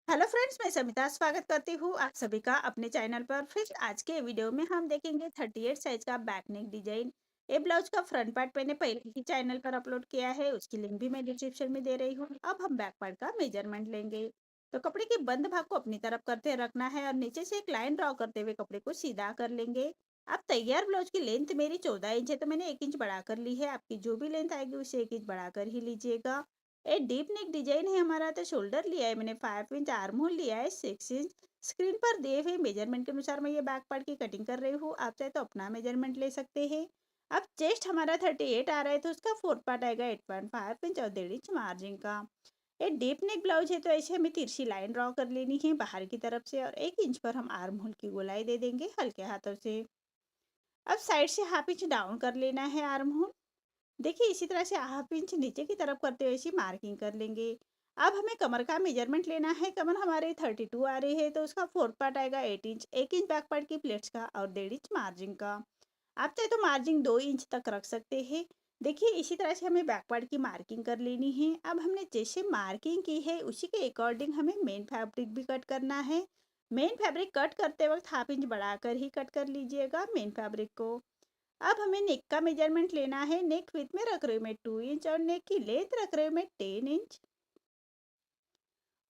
Hello friends, मैं समिता स्वागत करती हूँ आप सभी का अपने चैनल पर। फिर आज के वीडियो में हम देखेंगे 38 साइज का बैक नेक डिजाइन। ये ब्लाउज का फ्रंट पार्ट मैंने पहले ही चैनल पर अपलोड किया है, उसकी लिंक भी मैं डिस्क्रिप्शन में दे रही हूँ। अब हम बैक पार्ट का मेजरमेंट लेंगे। तो कपड़े के बंद भाग को अपनी तरफ करते रखना है और नीचे से एक लाइन ड्रॉ करते हुए कपड़े को सीधा कर लेंगे। अब तैयार ब्लाउज की लेंथ मेरी 14 इंच है, तो मैंने 1 इंच बढ़ा कर ली है। आपकी जो भी लेंथ आएगी उसे 1 इंच बढ़ा कर ही लीजिएगा। ए डीप नेक डिजाइन है हमारा, तो शोल्डर लिया है मैंने 5 इंच, आर्म होल लिया है 6 इंच। स्क्रीन पर दिए हुए मेजरमेंट के अनुसार मैं ये बैक पार्ट की कटिंग कर रही हूँ। आप चाहे तो अपना मेजरमेंट ले सकते हैं। अब चेस्ट हमारा 38 आ रहा है, तो उसका फोर्थ पार्ट आएगा 8.5 इंच और 1.5 इंच मार्जिन का। ये डीप नेक ब्लाउज है, तो ऐसे हमें तिरछी लाइन ड्रॉ कर लेनी है बाहर की तरफ से, और 1 इंच पर हम आर्म होल की गोलाई दे देंगे हल्के हाथों से। अब साइड से हाफ इंच डाउन कर लेना है आर्म होल। देखिए इसी तरह से हाफ इंच नीचे की तरफ करते हुए ऐसी मार्किंग कर लेंगे। अब हमें कमर का मेजरमेंट लेना है। कमर हमारे 32 आ रही है, तो उसका फोर्थ पार्ट आएगा 8 इंच, 1 इंच बैक पार्ट की प्लेट्स का और 1.5 इंच मार्जिन का। आप चाहे तो मार्जिन 2 इंच तक रख सकते हैं। देखिए इसी तरह से हमें बैक पार्ट की मार्किंग कर लेनी है। अब हमने जैसे मार्किंग की है उसी के अकॉर्डिंग हमें मेन फैब्रिक भी कट करना है। मेन फैब्रिक कट करते वक्त हाफ इंच बढ़ाकर ही कट कर लीजिएगा मेन फैब्रिक को। अब हमें नेक का मेजरमेंट लेना है। नेक विथ में रख रही हूँ मैं 2 इंच और नेक की लेंथ रख रही हूँ मैं 10 इंच,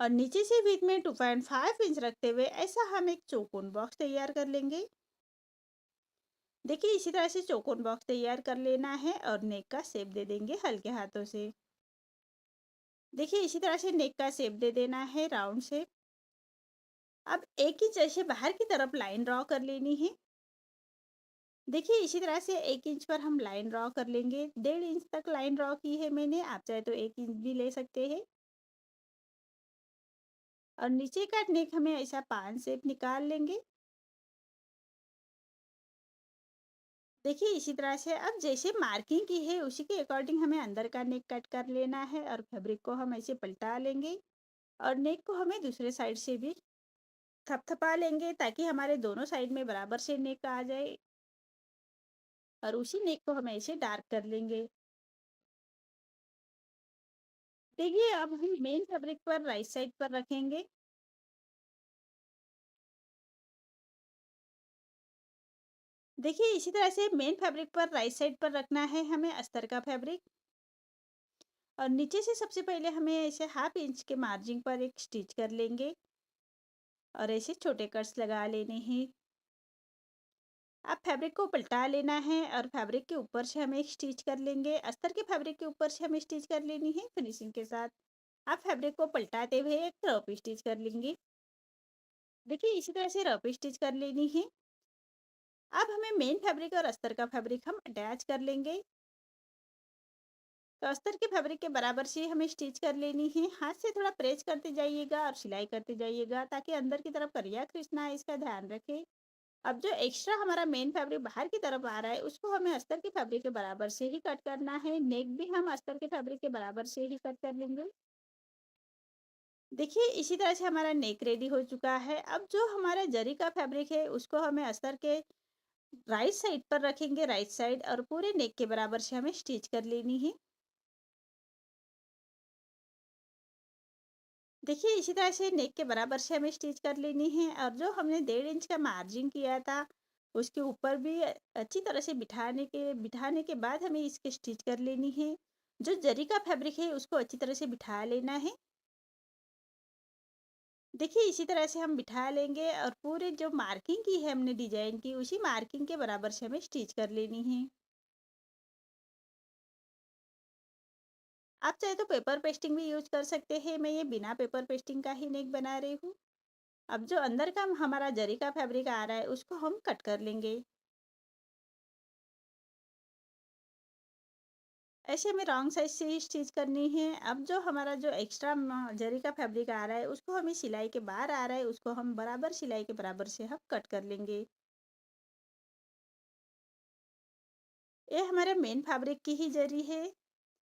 और नीचे से विथ में 2.5 इंच रखते हुए ऐसा हम एक चौकोन बॉक्स तैयार कर लेंगे। देखिए इसी तरह से चौकोन बॉक्स तैयार कर लेना है और नेक का शेप दे देंगे हल्के हाथों से। देखिए इसी तरह से नेक का शेप दे देना है राउंड शेप। अब 1 इंच ऐसे बाहर की तरफ लाइन ड्रॉ कर लेनी है। देखिए इसी तरह से 1 इंच पर हम लाइन ड्रॉ कर लेंगे। 1.5 इंच तक लाइन ड्रॉ की है मैंने, आप चाहे तो 1 इंच भी ले सकते हैं। और नीचे का नेक हमें ऐसा पान शेप निकाल लेंगे। देखिए इसी तरह से अब जैसे मार्किंग की है उसी के अकॉर्डिंग हमें अंदर का नेक कट कर लेना है, और फैब्रिक को हम ऐसे पलटा लेंगे और नेक को हमें दूसरे साइड से भी थपथपा लेंगे ताकि हमारे दोनों साइड में बराबर से नेक आ जाए, और उसी नेक को हम ऐसे डार्क कर लेंगे। देखिए अब हम मेन फैब्रिक पर राइट साइड पर रखेंगे। देखिए इसी तरह से मेन फैब्रिक पर राइट साइड पर रखना है हमें अस्तर का फैब्रिक, और नीचे से सबसे पहले हमें ऐसे हाफ इंच के मार्जिन पर एक स्टिच कर लेंगे और ऐसे छोटे कट्स लगा लेने हैं। अब फैब्रिक को पलटा लेना है और फैब्रिक के ऊपर से हमें एक स्टिच कर लेंगे। अस्तर के फैब्रिक के ऊपर से हमें स्टिच कर लेनी है फिनिशिंग के साथ। आप फैब्रिक को पलटाते हुए एक रफ स्टिच कर लेंगे। देखिए इसी तरह से रफ स्टिच कर लेनी है। अब हमें मेन फैब्रिक और अस्तर का फैब्रिक हम अटैच कर लेंगे। तो अस्तर के फैब्रिक के बराबर से हमें स्टिच कर लेनी है। हाथ से थोड़ा प्रेस करते जाइएगा और सिलाई करते जाइएगा ताकि अंदर की तरफ करिया क्रिश ना आए, इसका ध्यान रखें। अब जो एक्स्ट्रा हमारा मेन फैब्रिक बाहर की तरफ आ रहा है उसको हमें अस्तर के फैब्रिक के बराबर से ही कट करना है। नेक भी हम अस्तर के फैब्रिक के बराबर से ही कट कर लेंगे। देखिए इसी तरह से हमारा नेक रेडी हो चुका है। अब जो हमारा जरी का फैब्रिक है उसको हमें अस्तर के राइट साइड पर रखेंगे, राइट साइड, और पूरे नेक के बराबर से हमें स्टिच कर लेनी है। देखिए इसी तरह से नेक के बराबर से हमें स्टिच कर लेनी है, और जो हमने 1.5 इंच का मार्जिन किया था उसके ऊपर भी अच्छी तरह से बिठाने के बाद हमें इसके स्टिच कर लेनी है। जो जरी का फैब्रिक है उसको अच्छी तरह से बिठा लेना है। देखिए इसी तरह से हम बिठा लेंगे और पूरे जो मार्किंग की है हमने डिजाइन की उसी मार्किंग के बराबर से हमें स्टिच कर लेनी है। आप चाहे तो पेपर पेस्टिंग भी यूज कर सकते हैं। मैं ये बिना पेपर पेस्टिंग का ही नेक बना रही हूँ। अब जो अंदर का हमारा जरी का फैब्रिक आ रहा है उसको हम कट कर लेंगे। ऐसे में रॉन्ग साइड से ही स्टिच करनी है। अब जो हमारा जो एक्स्ट्रा जरी का फैब्रिक आ रहा है उसको हमें सिलाई के बाहर आ रहा है, उसको हम बराबर सिलाई के बराबर से हम कट कर लेंगे। ये हमारे मेन फैब्रिक की ही जरी है।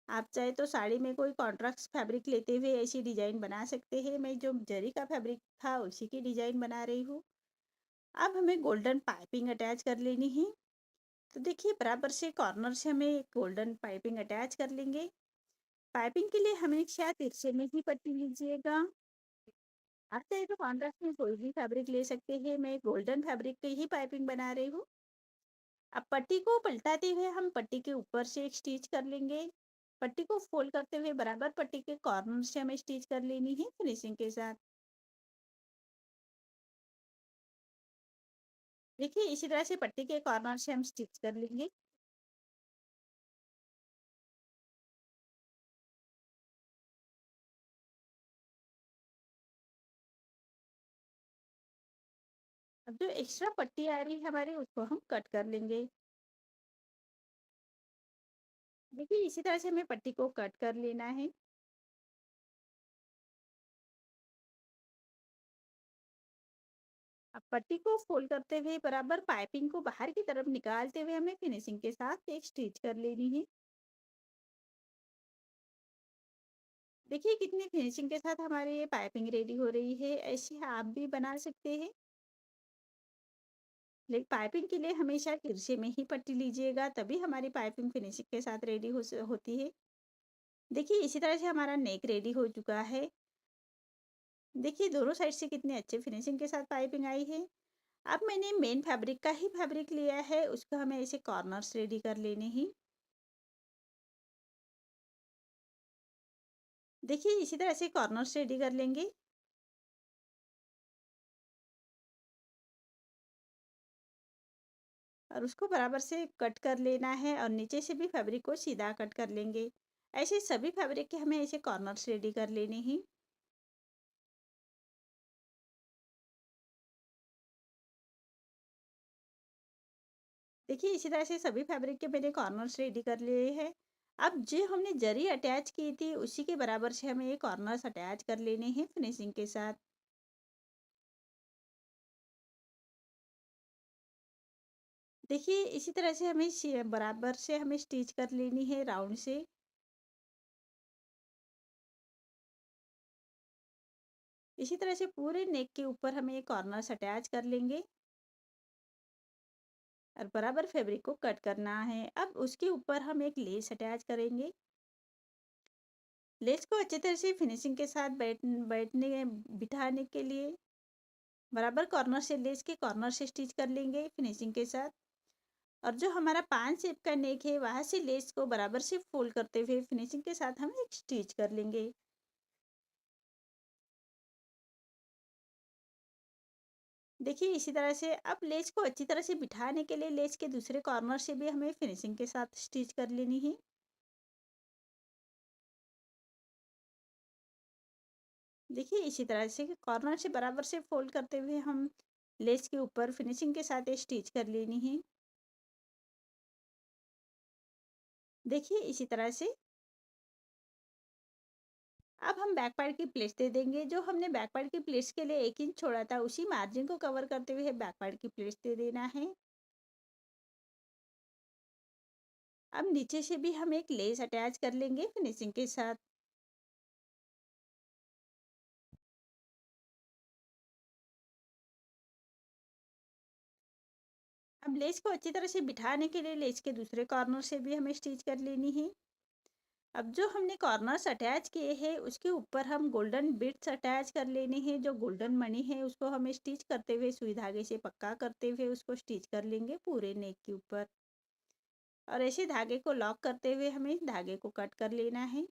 आप चाहे तो साड़ी में कोई कॉन्ट्रास्ट फैब्रिक लेते हुए ऐसी डिजाइन बना सकते हैं। मैं जो जरी का फैब्रिक था उसी की डिजाइन बना रही हूँ। अब हमें गोल्डन पाइपिंग अटैच कर लेनी है। तो देखिए बराबर से कॉर्नर से हमें गोल्डन पाइपिंग अटैच कर लेंगे। पाइपिंग के लिए हमें 6 तिरछे में ही पट्टी लीजिएगा। आप चाहे तो कॉन्ट्रास्ट में कोई भी फैब्रिक ले सकते हैं। मैं गोल्डन फैब्रिक की ही पाइपिंग बना रही हूँ। अब पट्टी को पलटाते हुए हम पट्टी के ऊपर से एक स्टिच कर लेंगे। पट्टी को फोल्ड करते हुए बराबर पट्टी के कॉर्नर से हमें स्टिच कर लेनी है फिनिशिंग के साथ। देखिए इसी तरह से पट्टी के कॉर्नर से हम स्टिच कर लेंगे। अब जो एक्स्ट्रा पट्टी आ रही है हमारी उसको हम कट कर लेंगे। देखिए इसी तरह से हमें पट्टी को कट कर लेना है। अब पट्टी को फोल्ड करते हुए बराबर पाइपिंग को बाहर की तरफ निकालते हुए हमें फिनिशिंग के साथ एक स्टिच कर लेनी है। देखिए कितनी फिनिशिंग के साथ हमारी ये पाइपिंग रेडी हो रही है। ऐसे आप भी बना सकते हैं। लेकिन पाइपिंग के लिए हमेशा तिरछे में ही पट्टी लीजिएगा, तभी हमारी पाइपिंग फिनिशिंग के साथ रेडी होती है। देखिए इसी तरह से हमारा नेक रेडी हो चुका है। देखिए दोनों साइड से कितने अच्छे फिनिशिंग के साथ पाइपिंग आई है। अब मैंने मेन फैब्रिक का ही फैब्रिक लिया है, उसको हमें ऐसे कॉर्नर्स रेडी कर लेने हैं। देखिए इसी तरह से कॉर्नर्स रेडी कर लेंगे और उसको बराबर से कट कर लेना है और नीचे से भी फैब्रिक को सीधा कट कर लेंगे। ऐसे सभी फैब्रिक के हमें ऐसे कॉर्नर्स रेडी कर लेने हैं। देखिए इसी तरह से सभी फैब्रिक के मैंने कॉर्नर्स रेडी कर लिए हैं। अब जो हमने जरी अटैच की थी उसी के बराबर से हमें ये कॉर्नर्स अटैच कर लेने हैं फिनिशिंग के साथ। देखिए इसी तरह से हमें बराबर से हमें स्टिच कर लेनी है राउंड से। इसी तरह से पूरे नेक के ऊपर हमें ये कॉर्नर्स अटैच कर लेंगे और बराबर फैब्रिक को कट करना है। अब उसके ऊपर हम एक लेस अटैच करेंगे। लेस को अच्छी तरह से फिनिशिंग के साथ बैठने बिठाने के लिए बराबर कॉर्नर से लेस के कॉर्नर से स्टिच कर लेंगे फिनिशिंग के साथ। और जो हमारा पान शेप का नेक है वहां से लेस को बराबर से फोल्ड करते हुए फिनिशिंग के साथ हम एक स्टिच कर लेंगे। देखिए इसी तरह से अब लेस को अच्छी तरह से बिठाने के लिए लेस के दूसरे कॉर्नर से भी हमें फिनिशिंग के साथ स्टिच कर लेनी है। देखिए इसी तरह से कॉर्नर से बराबर से फोल्ड करते हुए हम लेस के ऊपर फिनिशिंग के साथ स्टिच कर लेनी है। देखिए इसी तरह से अब हम बैक पार्ट की प्लेट्स दे देंगे। जो हमने बैक पार्ट की प्लेट्स के लिए 1 इंच छोड़ा था उसी मार्जिन को कवर करते हुए बैक पार्ट की प्लेट्स दे देना है। अब नीचे से भी हम एक लेस अटैच कर लेंगे फिनिशिंग के साथ। अब लेस को अच्छी तरह से बिठाने के लिए लेस के दूसरे कॉर्नर से भी हमें स्टिच कर लेनी है। अब जो हमने कॉर्नर्स अटैच किए हैं उसके ऊपर हम गोल्डन बिट्स अटैच कर लेने हैं। जो गोल्डन मनी है उसको हमें स्टिच करते हुए सुई धागे से पक्का करते हुए उसको स्टिच कर लेंगे पूरे नेक के ऊपर। और ऐसे धागे को लॉक करते हुए हमें धागे को कट कर लेना है।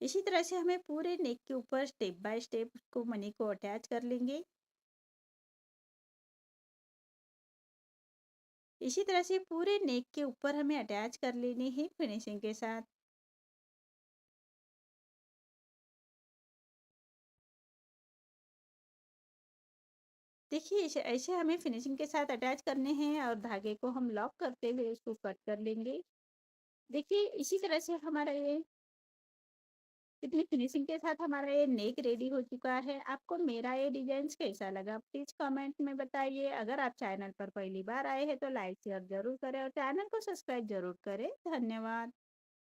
इसी तरह से हमें पूरे नेक के ऊपर स्टेप बाय स्टेप उसको मनी को अटैच कर लेंगे। इसी तरह से पूरे नेक के ऊपर हमें अटैच कर लेने हैं फिनिशिंग के साथ। देखिए ऐसे ऐसे हमें फिनिशिंग के साथ अटैच करने हैं और धागे को हम लॉक करते हुए उसको कट कर लेंगे। देखिए इसी तरह से हमारा ये कितनी फिनिशिंग के साथ हमारा ये नेक रेडी हो चुका है। आपको मेरा ये डिजाइन कैसा लगा प्लीज कमेंट में बताइए। अगर आप चैनल पर पहली बार आए हैं तो लाइक शेयर जरूर करें और चैनल को सब्सक्राइब जरूर करें। धन्यवाद।